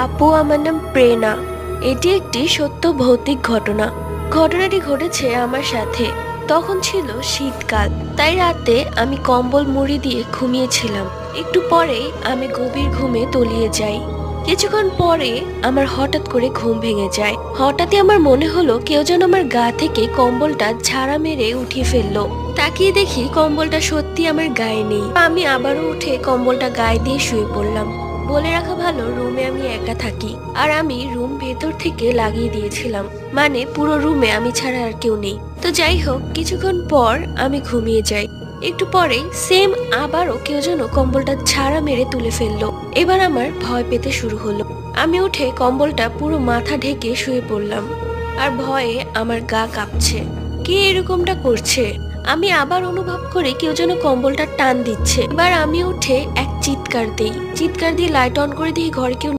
আপু, আমার নাম প্রেরণা। এটি একটি সত্য ভৌতিক ঘটনা। ঘটনাটি ঘটেছে আমার সাথে। তখন ছিল শীতকাল, তাই রাতে আমি কম্বল মুড়ি দিয়ে ঘুমিয়েছিলাম। একটু পরেই আমি গভীর ঘুমে তলিয়ে যাই। কিছুক্ষণ পরে আমার হঠাৎ করে ঘুম ভেঙে যায়। হঠাৎই আমার মনে হলো কেউ যেন আমার গা থেকে কম্বলটা ঝাড়া মেরে উঠিয়ে ফেললো। তাকিয়ে দেখি কম্বলটা সত্যি আমার গায়ে নেই। আমি আবারও উঠে কম্বলটা গায়ে দিয়ে শুয়ে পড়লাম। বলে রাখা ভালো, রুমে আমি একা থাকি, আর আমি রুম ভেতর থেকে লাগিয়ে দিয়েছিলাম। মানে পুরো রুমে আমি ছাড়া আর কেউ নেই। তো যাই হোক, কিছুক্ষণ পর আমি ঘুমিয়ে যাই। একটু পরে সেম আবারও কেউ যেন কম্বলটা ঝাড়া মেরে তুলে ফেললো। এবার আমার ভয় পেতে শুরু হলো। আমি উঠে কম্বলটা পুরো মাথা ঢেকে শুয়ে পড়লাম, আর ভয়ে আমার গা কাঁপছে। কে এরকমটা করছে? আমি আবার অনুভব করি কেউ যেন কম্বলটা টান দিচ্ছে। এবার আমি উঠে এক চিৎকার দিই। চিৎকার দিয়ে লাইট অন করে দিয়ে ঘরে কেউ